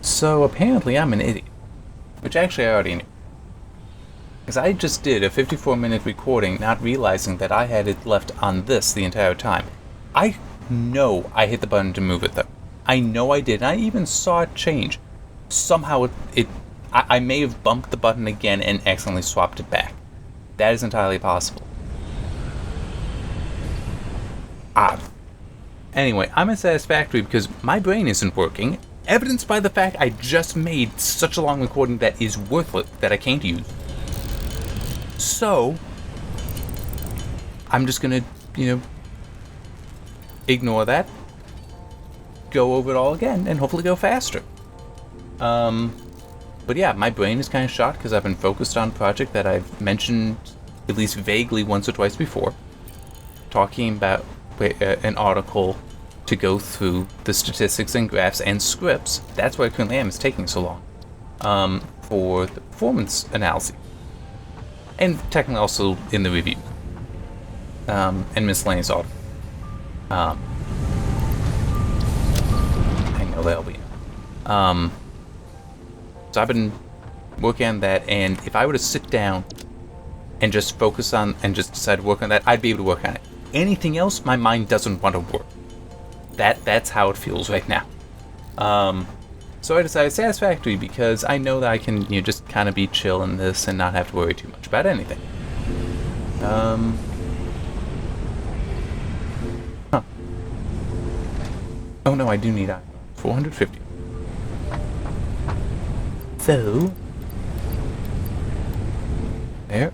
So apparently I'm an idiot, which actually I already knew. Because I just did a 54-minute recording not realizing that I had it left on this the entire time. I know I hit the button to move it though. I know I did, and I even saw it change. Somehow I may have bumped the button again and accidentally swapped it back. That is entirely possible. Odd. Anyway, I'm in Satisfactory because my brain isn't working, evidenced by the fact I just made such a long recording that is worthless, that I can't use. So, I'm just gonna, ignore that, go over it all again, and hopefully go faster. But yeah, my brain is kind of shot because I've been focused on a project that I've mentioned at least vaguely once or twice before, talking about an article to go through the statistics and graphs and scripts. That's why I currently am. It's taking so long for the performance analysis, and technically also in the review and miscellaneous audio. I know that'll be. So I've been working on that, and if I were to sit down and just focus on and just decide to work on that, I'd be able to work on it. Anything else, my mind doesn't want to work. That's how it feels right now. So I decided Satisfactory because I know that I can just kind of be chill in this and not have to worry too much about anything. Oh no, I do need 450. So there.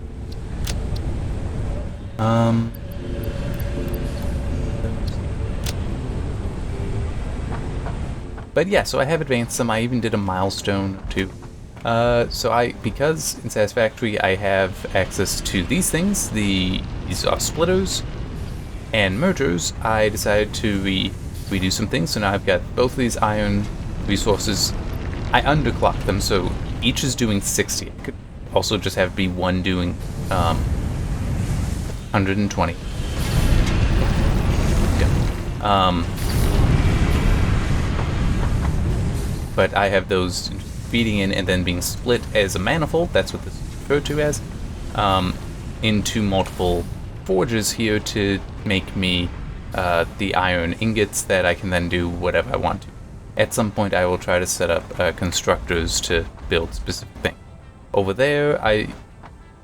But yeah, so I have advanced some. I even did a milestone or two. Because in Satisfactory I have access to these things, these are splitters and mergers, I decided to redo some things. So now I've got both of these iron resources. I underclocked them, so each is doing 60. I could also just have be one doing 120. Yeah. But I have those feeding in and then being split as a manifold, that's what this is referred to as, into multiple forges here to make me the iron ingots that I can then do whatever I want to. At some point I will try to set up constructors to build specific things. Over there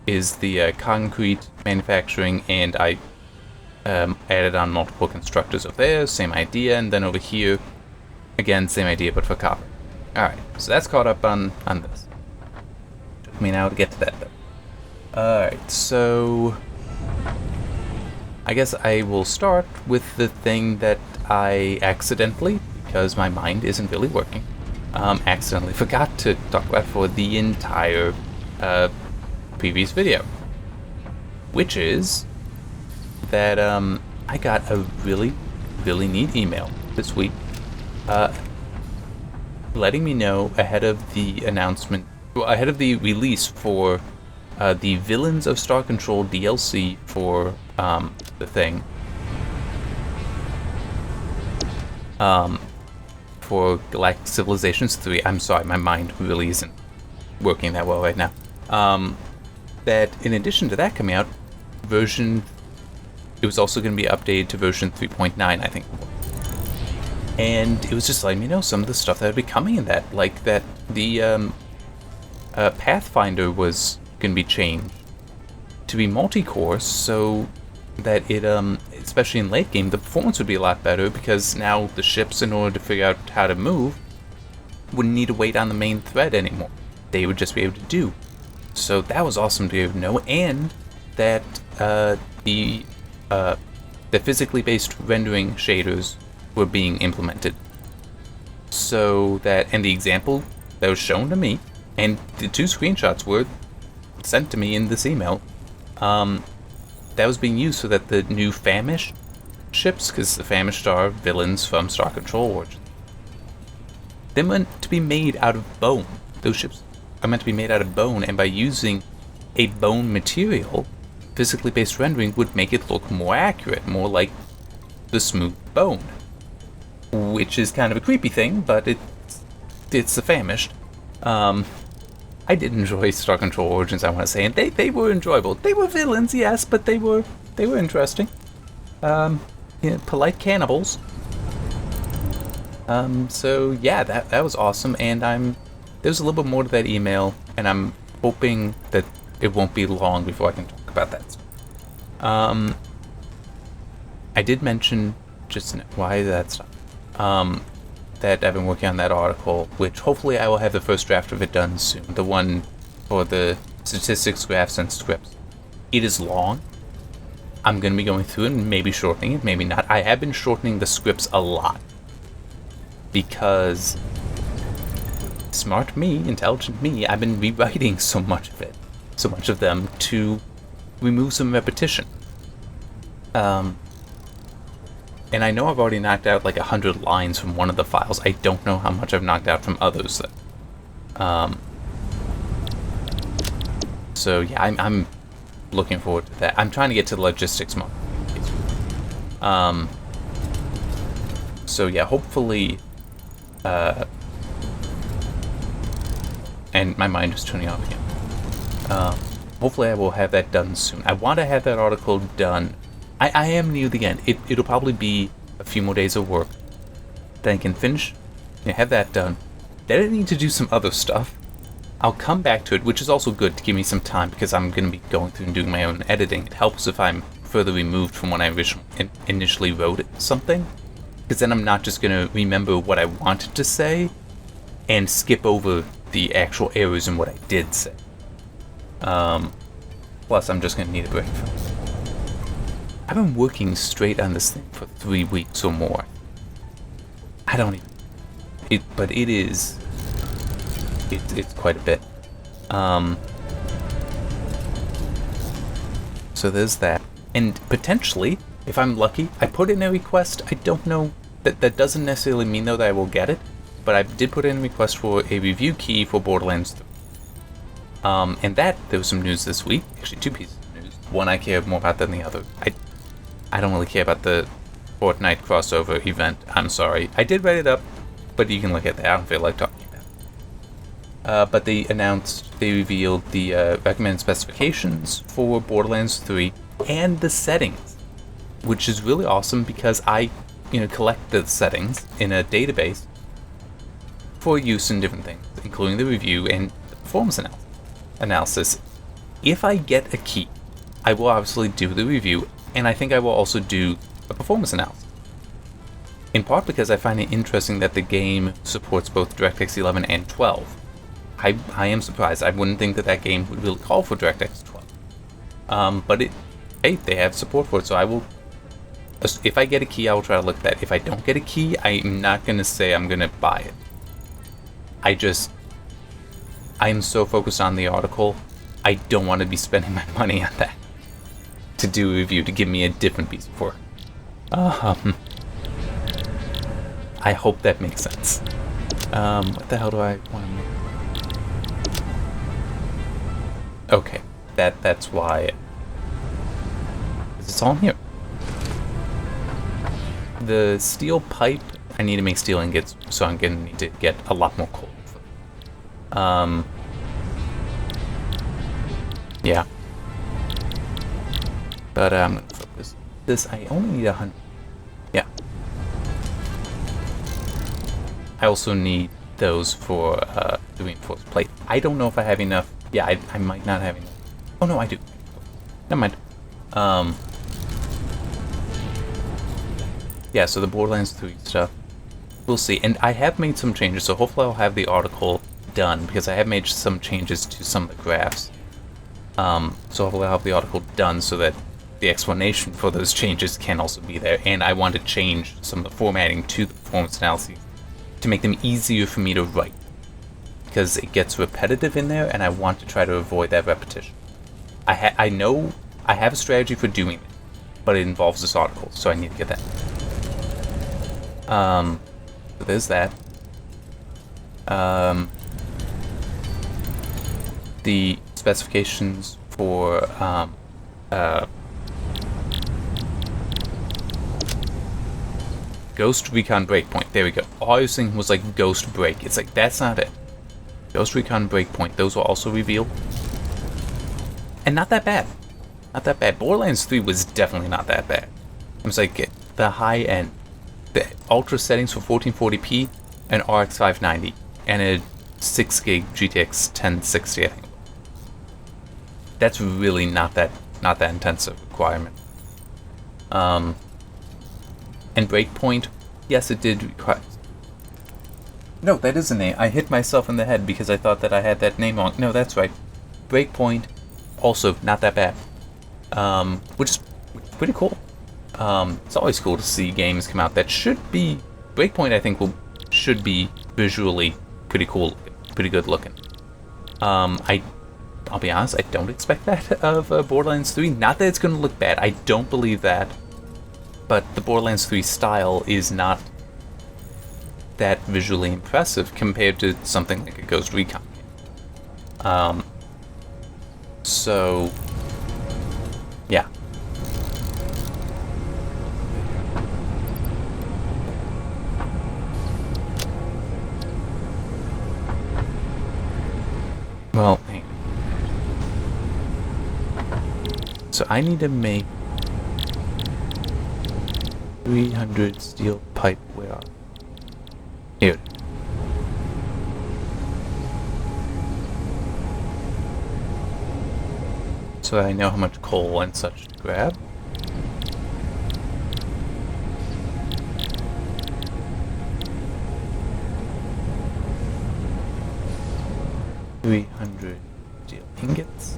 is the concrete manufacturing, and I added on multiple constructors over there, same idea, and then over here, again, same idea but for copper. Alright, so that's caught up on this. Took me now to get to that though. Alright, so I guess I will start with the thing that I accidentally, because my mind isn't really working, accidentally forgot to talk about for the entire previous video. Which is that I got a really, really neat email this week letting me know ahead of the announcement, ahead of the release for the Villains of Star Control DLC for the thing. For Galactic Civilizations 3. I'm sorry, my mind really isn't working that well right now. That in addition to that coming out, it was also going to be updated to version 3.9, I think. And it was just letting me know some of the stuff that would be coming in that, like that the Pathfinder was going to be changed to be multi-core, so that it, especially in late game, the performance would be a lot better, because now the ships, in order to figure out how to move, wouldn't need to wait on the main thread anymore. They would just be able to do. So that was awesome to be able to know, and that the physically based rendering shaders were being implemented. So that, and the example that was shown to me, and the 2 screenshots were sent to me in this email, that was being used so that the new Famished ships, because the Famished are villains from Star Control Origins, they're meant to be made out of bone. Those ships are meant to be made out of bone, and by using a bone material, physically based rendering would make it look more accurate, more like the smooth bone. Which is kind of a creepy thing, but it's it's the famished. I did enjoy Star Control Origins, I want to say, and they were enjoyable. They were villains, yes, but they were interesting. Polite cannibals. So yeah, that was awesome, and there's a little bit more to that email, and I'm hoping that it won't be long before I can talk about that. I did mention just why that stuff. That I've been working on that article, which hopefully I will have the first draft of it done soon. The one for the statistics, graphs, and scripts. It is long. I'm going to be going through it and maybe shortening it, maybe not. I have been shortening the scripts a lot. Because smart me, intelligent me, I've been rewriting so much of it. So much of them to remove some repetition. And I know I've already knocked out like 100 lines from one of the files. I don't know how much I've knocked out from others though. So yeah, I'm looking forward to that. I'm trying to get to the logistics mode. So yeah, hopefully, and my mind is turning off again. Hopefully I will have that done soon. I want to have that article done. I am near the end. It'll probably be a few more days of work. Then I can finish, have that done. Then I need to do some other stuff. I'll come back to it, which is also good to give me some time because I'm going to be going through and doing my own editing. It helps if I'm further removed from when I initially wrote something. Because then I'm not just going to remember what I wanted to say and skip over the actual errors in what I did say. Plus, I'm just going to need a break from it. I've been working straight on this thing for 3 weeks or more. I don't even... But it is... It's quite a bit. So there's that. And potentially, if I'm lucky, I put in a request. I don't know... That doesn't necessarily mean, though, that I will get it. But I did put in a request for a review key for Borderlands 3. And there was some news this week. Actually, 2 pieces of news. One I care more about than the other. I don't really care about the Fortnite crossover event. I'm sorry. I did write it up, but you can look at that. I don't feel like talking about it. But they revealed the recommended specifications for Borderlands 3 and the settings, which is really awesome because I, collect the settings in a database for use in different things, including the review and the performance analysis. If I get a key, I will obviously do the review, and I think I will also do a performance analysis. In part because I find it interesting that the game supports both DirectX 11 and 12. I am surprised. I wouldn't think that game would really call for DirectX 12. But hey, they have support for it, so I will... If I get a key, I will try to look at that. If I don't get a key, I'm not going to say I'm going to buy it. I'm so focused on the article, I don't want to be spending my money on that. To do a review, to give me a different piece of work. I hope that makes sense. What the hell do I want to make? Okay, that's why. It's all in here. The steel pipe, I need to make steel ingots, so I'm going to need to get a lot more coal. Yeah. But I'm going to focus. I only need 100. Yeah. I also need those for the reinforced plate. I don't know if I have enough. Yeah, I might not have enough. Oh no, I do. Never mind. Yeah, so the Borderlands 3 stuff. We'll see. And I have made some changes, so hopefully I'll have the article done, because I have made some changes to some of the graphs. So hopefully I'll have the article done so that the explanation for those changes can also be there. And I want to change some of the formatting to the performance analyses to make them easier for me to write, because it gets repetitive in there, and I want to try to avoid that repetition. I know I have a strategy for doing it, but it involves this article, so I need to get that. So there's that. The specifications for Ghost Recon Breakpoint. There we go. All I was thinking was like Ghost Break. It's like, that's not it. Ghost Recon Breakpoint. Those were also revealed. And not that bad. Not that bad. Borderlands 3 was definitely not that bad. It was like the high end. The ultra settings for 1440p, an RX 590, and a 6 gig GTX 1060, I think. That's really not that intensive requirement. And Breakpoint, yes, it did require... No, that is a name. I hit myself in the head because I thought that I had that name wrong. No, that's right. Breakpoint, also not that bad. Which is pretty cool. It's always cool to see games come out that should be... Breakpoint, I think, should be visually pretty cool, pretty good looking. I'll be honest, I don't expect that of Borderlands 3. Not that it's going to look bad. I don't believe that. But the Borderlands 3 style is not that visually impressive compared to something like a Ghost Recon game. So, yeah. Well, hang on. So I need to make 300 steel pipe. Where are here? So I know how much coal and such to grab. $300 steel ingots.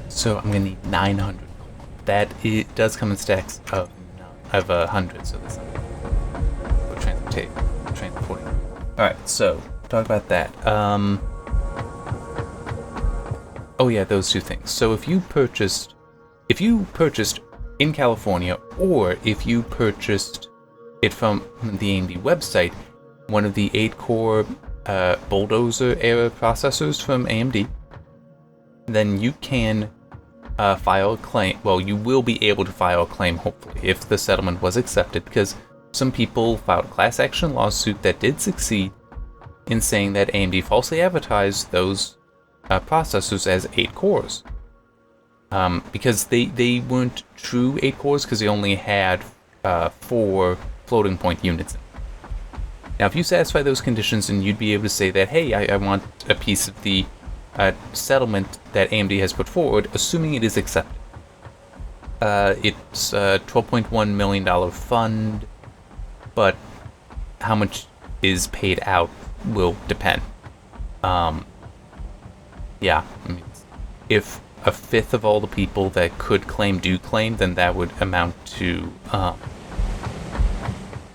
So I'm gonna need 900 coal. That it does come in stacks of 100. So that's for transporting. All right, so talk about that. Oh yeah, those two things. So if you purchased in California, or if you purchased it from the AMD website, one of the 8-core bulldozer era processors from AMD, then you can file a claim. Well, you will be able to file a claim, hopefully, if the settlement was accepted, because some people filed a class action lawsuit that did succeed in saying that AMD falsely advertised those processors as 8 cores. Because they weren't true 8 cores, because they only had 4 floating point units. Now, if you satisfy those conditions, then you'd be able to say that, hey, I want a piece of the settlement that AMD has put forward, assuming it is accepted. It's a $12.1 million fund, but how much is paid out will depend. Yeah, I mean, if a fifth of all the people that could claim do claim, then that would amount to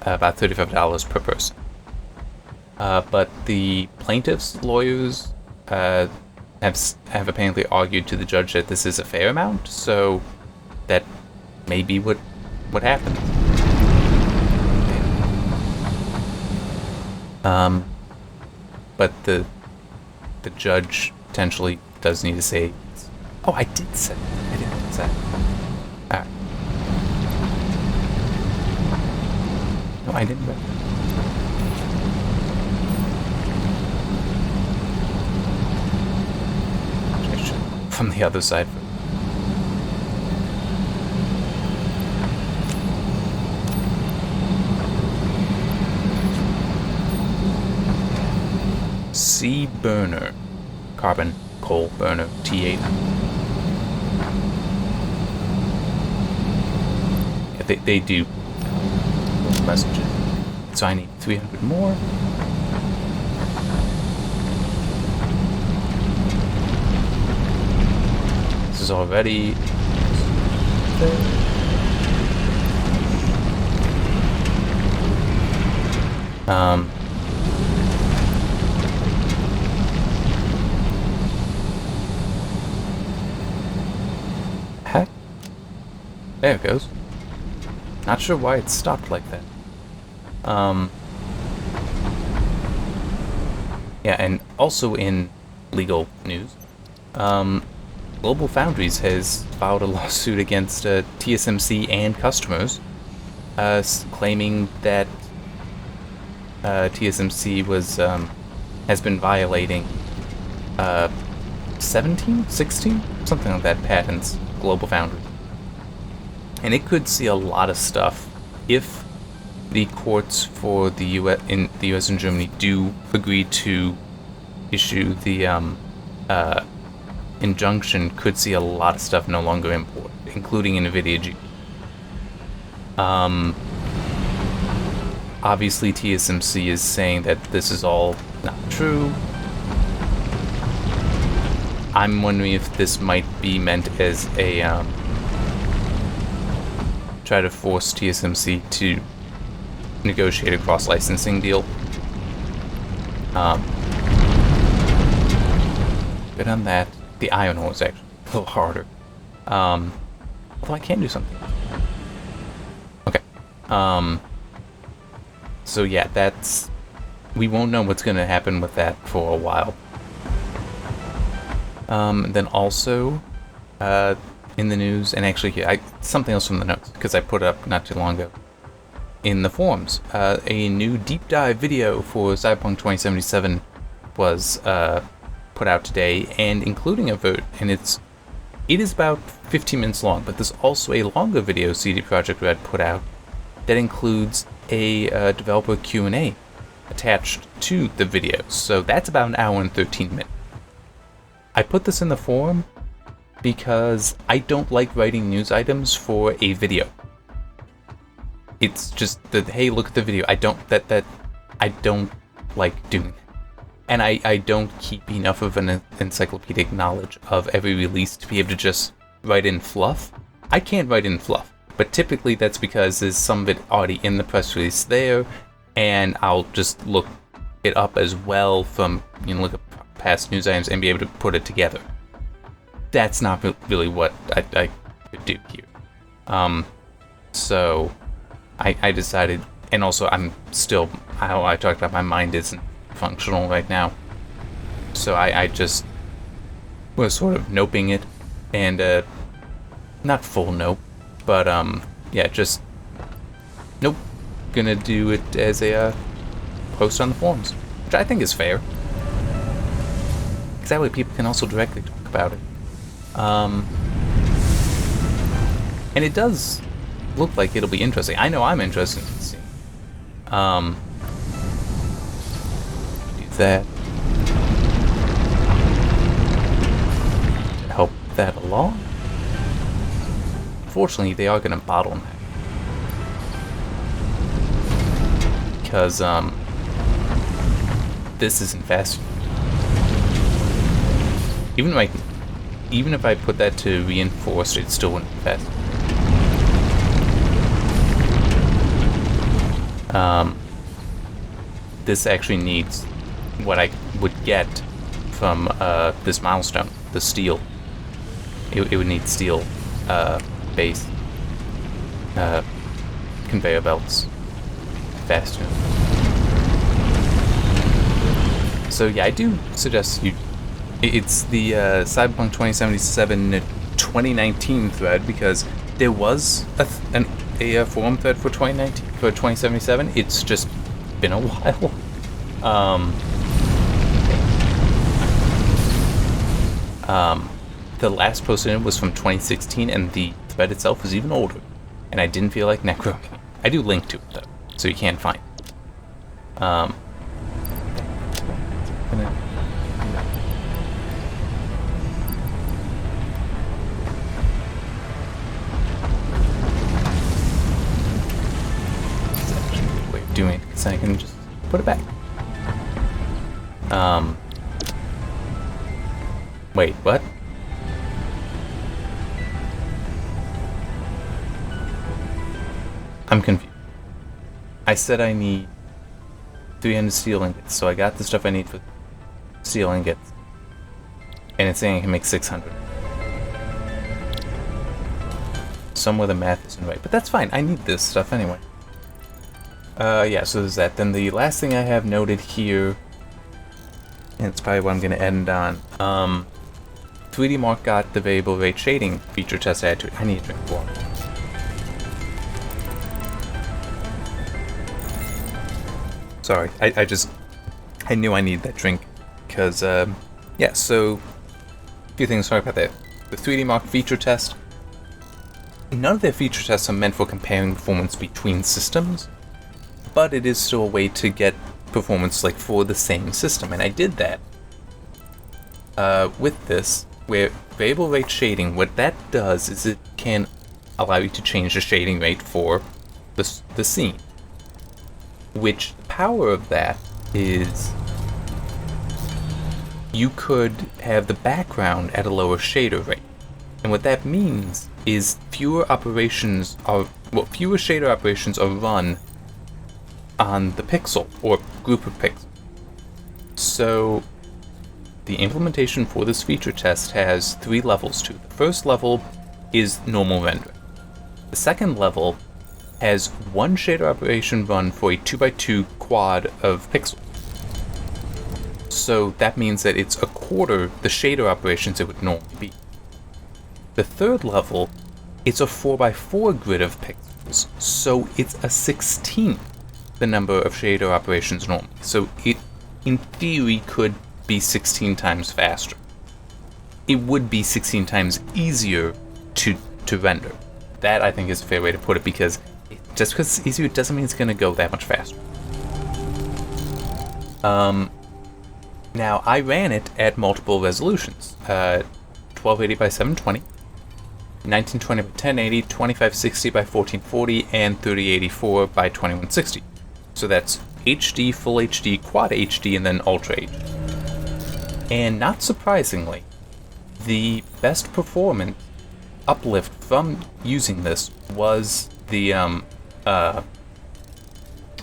about $35 per person. But the plaintiffs' lawyers have apparently argued to the judge that this is a fair amount, so that may be what happened. But the judge potentially does need to say, oh, I did say, I didn't say. Alright. No, I didn't. From the other side. C burner, carbon coal burner T8. Yeah, they do messages. So I need 300 more. This is already heck? There it goes. Not sure why it stopped like that. Yeah, and also in legal news, Global Foundries has filed a lawsuit against TSMC and customers, claiming that TSMC has been violating 17, 16, something like that patents Global Foundries. And it could see a lot of stuff if the courts for the US and Germany do agree to issue the injunction. Could see a lot of stuff no longer imported, including NVIDIA GPU. Obviously TSMC is saying that this is all not true. I'm wondering if this might be meant as a try to force TSMC to negotiate a cross-licensing deal. But on that, the iron ore is actually a little harder. Although I can do something. Okay. So yeah, we won't know what's going to happen with that for a while. Then also, in the news, and actually here, something else from the notes, because I put it up not too long ago. In the forums, a new deep dive video for Cyberpunk 2077 was put out today, and including a vote, and it is about 15 minutes long, but there's also a longer video CD Projekt Red put out that includes a developer Q&A attached to the video, so that's about an hour and 13 minutes. I put this in the forum because I don't like writing news items for a video. It's just that, hey, look at the video. I don't like doing it. And I don't keep enough of an encyclopedic knowledge of every release to be able to just write in fluff. I can't write in fluff, but typically that's because there's some of it already in the press release there, and I'll just look it up as well from, look at past news items and be able to put it together. That's not really what I could do here. So I decided, and also I'm still, how I talked about, my mind isn't functional right now. So I just was sort of noping it, and not full nope, but yeah, just nope. Gonna do it as a post on the forums, which I think is fair. Because that way people can also directly talk about it. And it does look like it'll be interesting. I know I'm interested in seeing. Do that. Help that along. Unfortunately, they are going to bottleneck. Because, this isn't fast. Even if I put that to reinforced, it still wouldn't be fast. This actually needs what I would get from this milestone, the steel. It would need steel base conveyor belts faster. So yeah, I do suggest you. It's the Cyberpunk 2077 2019 thread, because there was a forum thread for 2019 for 2077. It's just been a while. The last post in it was from 2016, and the thread itself is even older. And I didn't feel like necroing. I do link to it though, so you can find it. Doing it, so I can just put it back. Wait, what? I'm confused. I said I need 300 steel ingots, so I got the stuff I need for steel ingots. And it's saying I can make 600. Somewhere the math isn't right, but that's fine. I need this stuff anyway. Yeah, so there's that. Then the last thing I have noted here, and it's probably what I'm going to end on, 3D Mark got the variable rate shading feature test added to it. I need to drink water. Sorry, I knew I needed that drink, because, yeah, so, a few things, sorry about that. The 3D Mark feature test, none of their feature tests are meant for comparing performance between systems, but it is still a way to get performance, like, for the same system, and I did that. With this, where variable rate shading, what that does is it can allow you to change the shading rate for the scene. Which, the power of that is you could have the background at a lower shader rate. And what that means is fewer shader operations are run on the pixel, or group of pixels. So, the implementation for this feature test has 3 levels to it. The first level is normal rendering. The second level has 1 shader operation run for a 2x2 quad of pixels. So that means that it's a quarter the shader operations it would normally be. The third level, it's a 4x4 grid of pixels, so it's a 16th the number of shader operations normally. So it, in theory, could be 16 times faster. It would be 16 times easier to render. That, I think, is a fair way to put it, because just because it's easier doesn't mean it's going to go that much faster. Now, I ran it at multiple resolutions. 1280 by 720, 1920 by 1080, 2560 by 1440, and 3084 by 2160. So that's HD, Full HD, Quad HD, and then Ultra HD. And not surprisingly, the best performance uplift from using this was the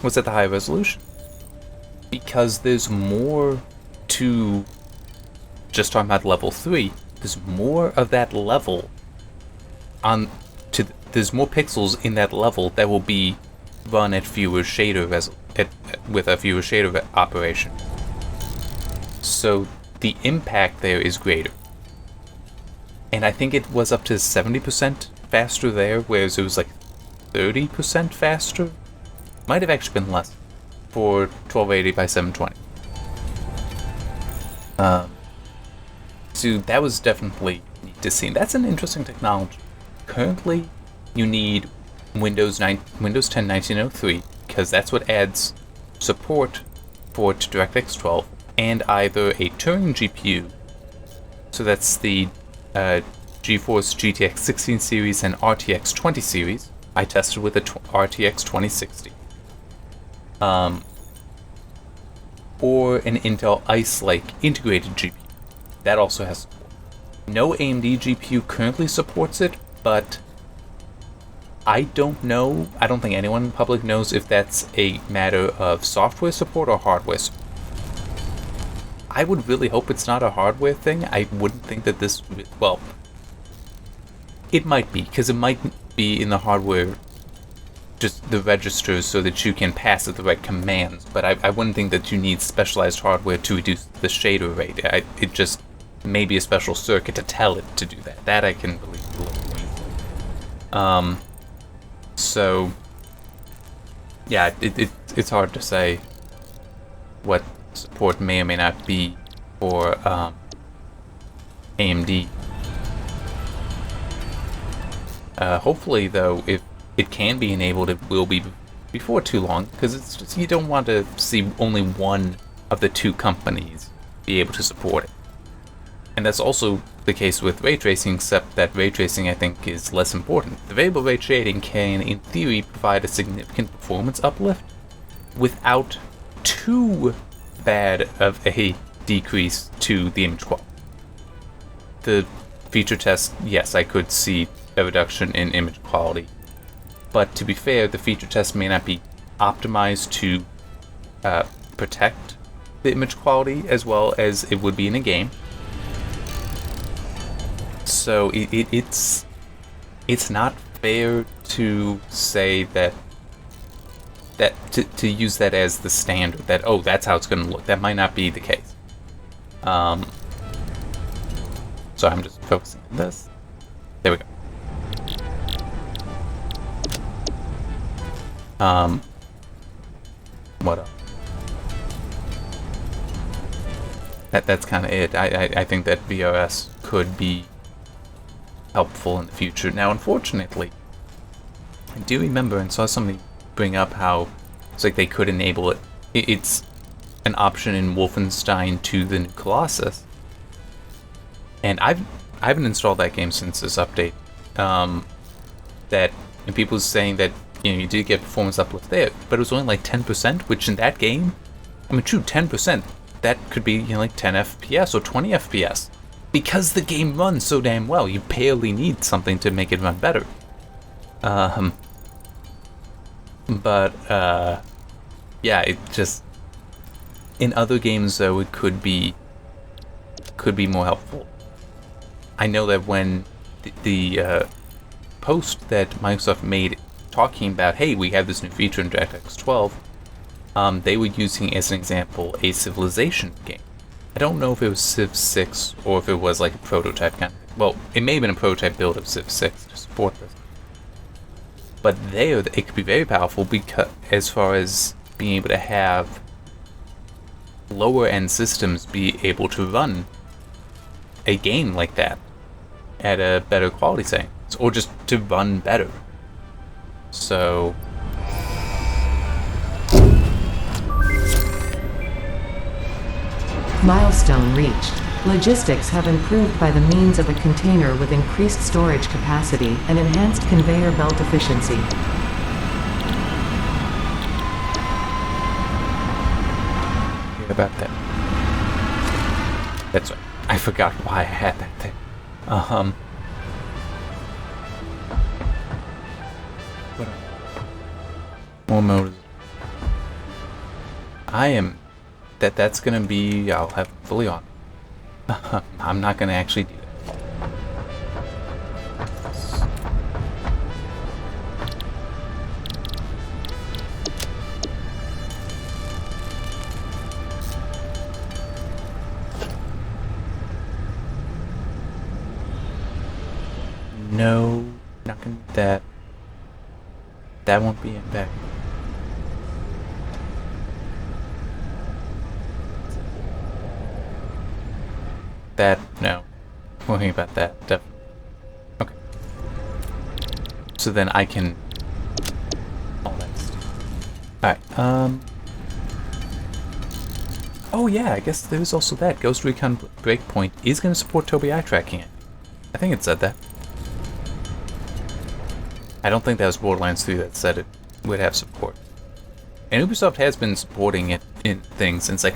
was at the high resolution, because there's more to just talking about level 3. There's more of that level there's more pixels in that level that will be run at fewer shader with a fewer shader operation. So the impact there is greater. And I think it was up to 70% faster there, whereas it was like 30% faster. Might have actually been less for 1280 by 720. So that was definitely neat to see. That's an interesting technology. Currently, you need Windows 10 1903, because that's what adds support for DirectX 12, and either a Turing GPU, so that's the GeForce GTX 16 series and RTX 20 series. I tested with the RTX 2060. Or an Intel Ice Lake integrated GPU. That also has support. No AMD GPU currently supports it, but I don't know. I don't think anyone in the public knows if that's a matter of software support or hardware support. I would really hope it's not a hardware thing. I wouldn't think that this... Well, it might be, because it might be in the hardware, just the registers, so that you can pass it the right commands, but I wouldn't think that you need specialized hardware to reduce the shader rate. It just may be a special circuit to tell it to do that. That I can believe a little easily. So, yeah, it's hard to say what support may or may not be for AMD. Hopefully, though, if it can be enabled, it will be before too long, because it's just, you don't want to see only one of the 2 companies be able to support it. And that's also the case with ray tracing, except that ray tracing, I think, is less important. The variable rate shading can, in theory, provide a significant performance uplift without too bad of a decrease to the image quality. The feature test, yes, I could see a reduction in image quality, but to be fair, the feature test may not be optimized to protect the image quality as well as it would be in a game. So it's not fair to say that to use that as the standard, that, oh, that's how it's going to look. That might not be the case. So I'm just focusing on this. There we go. What else? That's kind of it. I think that VRS could be helpful in the future. Now, unfortunately, I do remember and saw somebody bring up how it's like they could enable it. It's an option in Wolfenstein 2: The New Colossus, and I haven't installed that game since this update. And people saying that you did get performance uplift there, but it was only like 10%, which in that game, I mean, true, 10%. That could be like 10 FPS or 20 FPS. Because the game runs so damn well, you barely need something to make it run better. Yeah, it just... In other games, though, it could be more helpful. I know that when the post that Microsoft made talking about, hey, we have this new feature in DirectX 12, they were using as an example a Civilization game. I don't know if it was Civ 6 or if it was like a prototype kind of. Well, it may have been a prototype build of Civ 6 to support this. But there, it could be very powerful because, as far as being able to have lower end systems be able to run a game like that at a better quality setting, or just to run better. So. Milestone reached. Logistics have improved by the means of a container with increased storage capacity and enhanced conveyor belt efficiency. About that. That's right. I forgot why I had that thing. More motors. That's gonna be, I'll have it fully on. I'm not gonna actually do that. No, not gonna do that. That won't be in back. That, no. Worrying about that, definitely. Okay. So then I can... all that stuff. Alright, oh yeah, I guess there's also that. Ghost Recon Breakpoint is going to support Tobii eye tracking. I think it said that. I don't think that was Borderlands 3 that said it would have support. And Ubisoft has been supporting it in things, and it's like...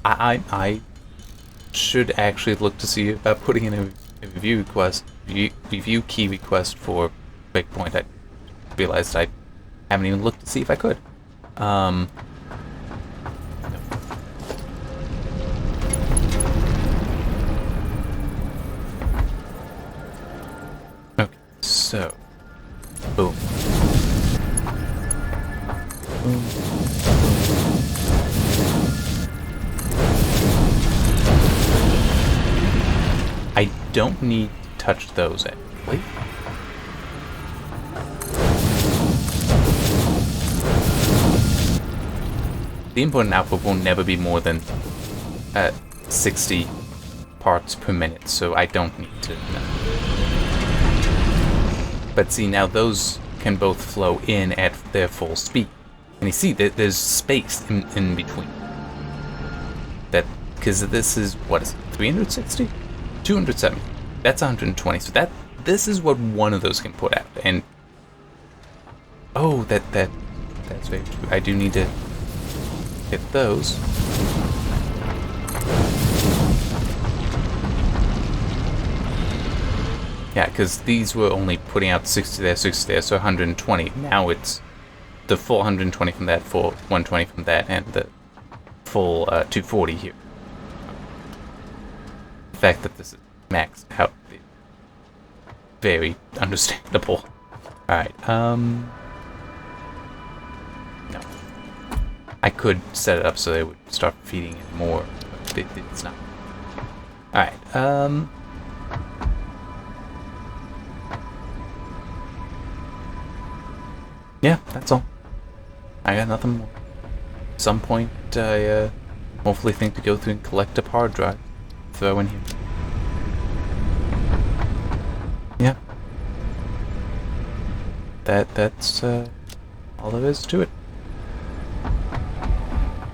I should actually look to see about putting in a review key request for Breakpoint. I realized I haven't even looked to see if I could. Okay, so boom. Boom. I don't need to touch those actually. The input and output will never be more than 60 parts per minute, so I don't need to. No. But see, now those can both flow in at their full speed. And you see that there's space in between. That, because this is, what is it, 360? 270. That's 120. So this is what one of those can put out. And oh, that's very true. I do need to hit those. Yeah, because these were only putting out 60 there, 60 there, so 120. Now it's the full 120 from that, full 120 from that, and the full 240 here. The fact that this is maxed out is very understandable. Alright, no. I could set it up so they would start feeding it more, but it's not. Alright, yeah, that's all. I got nothing more. At some point, I hopefully think to go through and collect a hard drive, throw in here. Yeah. That's all there is to it.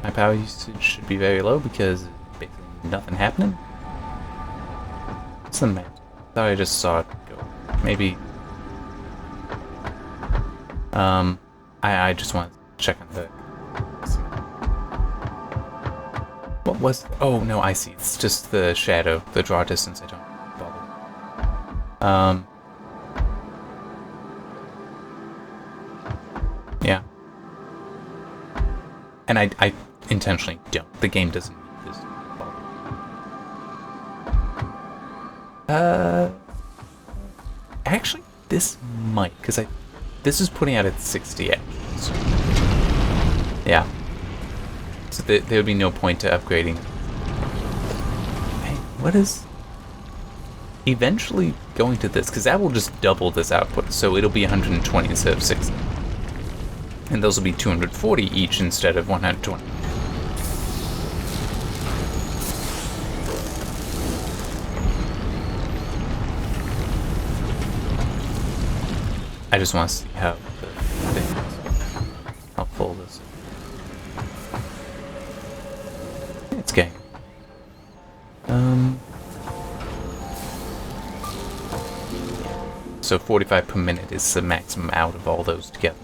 My power usage should be very low because basically nothing happening. What's the map? Thought I just saw it go. Maybe. I just want to check on the. What was? Oh no, I see. It's just the shadow, the draw distance. I don't bother. Yeah. And I intentionally don't. The game doesn't need this. Actually, this might, because this is putting out at 60 FPS. Yeah. So there would be no point to upgrading. Hey, what is... Eventually going to this, because that will just double this output, so it'll be 120 instead of 60. And those will be 240 each instead of 120. I just want to see how the thing is. How full this is. It's getting. So 45 per minute is the maximum out of all those together.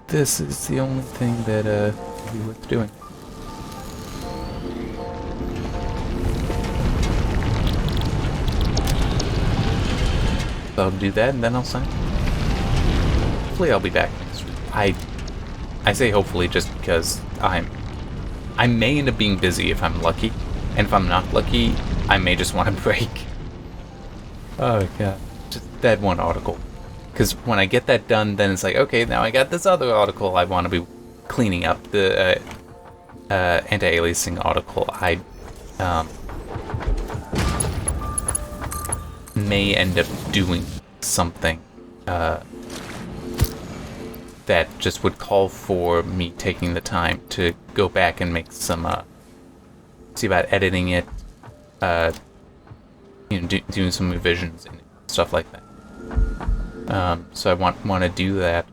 This is the only thing that would be worth doing. So I'll do that and then I'll sign. Hopefully I'll be back next week. I say hopefully just because I may end up being busy if I'm lucky, and if I'm not lucky, I may just want to break. Oh god, just that one article. Because when I get that done, then it's like, okay, now I got this other article I want to be cleaning up. The anti-aliasing article. I may end up doing something that just would call for me taking the time to go back and make some, see about editing it, doing some revisions and stuff like that. So I want to do that,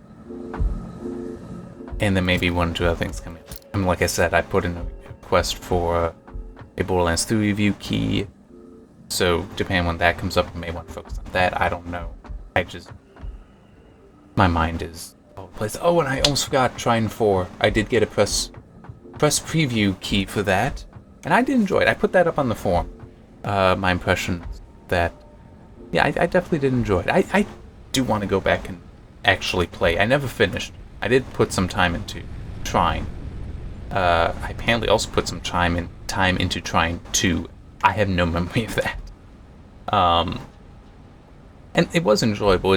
and then maybe one or two other things come in. I mean, like I said, I put in a request for a Borderlands 3 review key, so depending on when that comes up, I may want to focus on that. I don't know. My mind is all over the place. Oh, and I almost forgot Trine 4. I did get a press preview key for that, and I did enjoy it. I put that up on the forum. My impressions that, yeah, I definitely did enjoy it. I do want to go back and actually play. I never finished. I did put some time into Trine. I apparently also put some time into Trine 2. I have no memory of that. And it was enjoyable.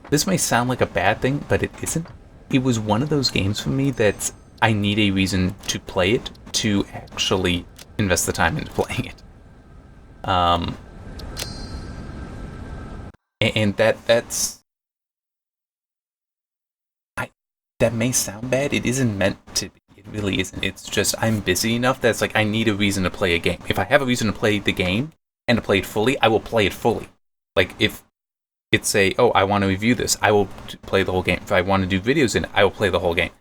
This may sound like a bad thing, but it isn't. It was one of those games for me that I need a reason to play it to actually invest the time into playing it. And that's... that may sound bad. It isn't meant to be. It really isn't. It's just I'm busy enough that it's like I need a reason to play a game. If I have a reason to play the game and to play it fully, I will play it fully. Like if it's I want to review this, I will play the whole game. If I want to do videos in it, I will play the whole game.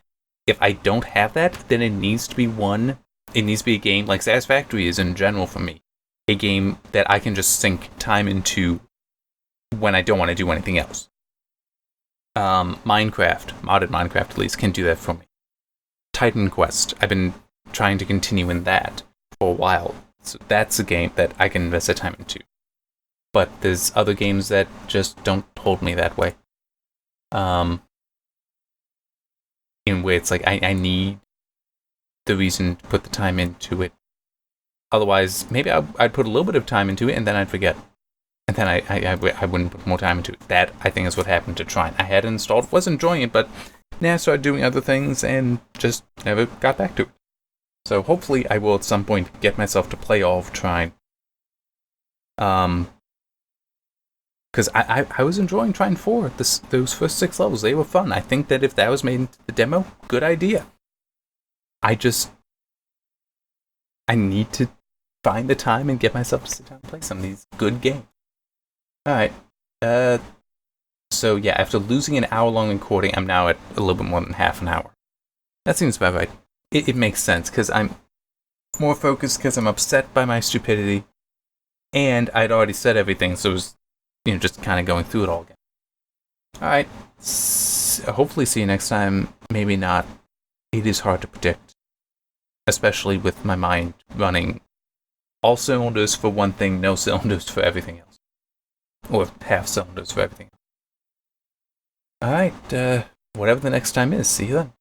If I don't have that, then it needs to be a game like Satisfactory is in general for me. A game that I can just sink time into when I don't want to do anything else. Minecraft, modded Minecraft at least, can do that for me. Titan Quest, I've been trying to continue in that for a while. So that's a game that I can invest the time into. But there's other games that just don't hold me that way. In where it's like I need the reason to put the time into it. Otherwise, maybe I'd put a little bit of time into it and then I'd forget. And then I wouldn't put more time into it. That, I think, is what happened to Trine. I had it installed, was enjoying it, but now I started doing other things and just never got back to it. So hopefully I will at some point get myself to play all of Trine. Because I was enjoying trying 4. Those first 6 levels, they were fun. I think that if that was made into the demo, good idea. I need to find the time and get myself to sit down and play some of these good games. Alright. So yeah, after losing an hour-long recording, I'm now at a little bit more than half an hour. That seems about right. It makes sense, because I'm more focused because I'm upset by my stupidity, and I'd already said everything, so it was, just kind of going through it all again. Alright, hopefully see you next time. Maybe not. It is hard to predict, especially with my mind running all cylinders for one thing, no cylinders for everything else. Or half cylinders for everything else. Alright, whatever the next time is, see you then.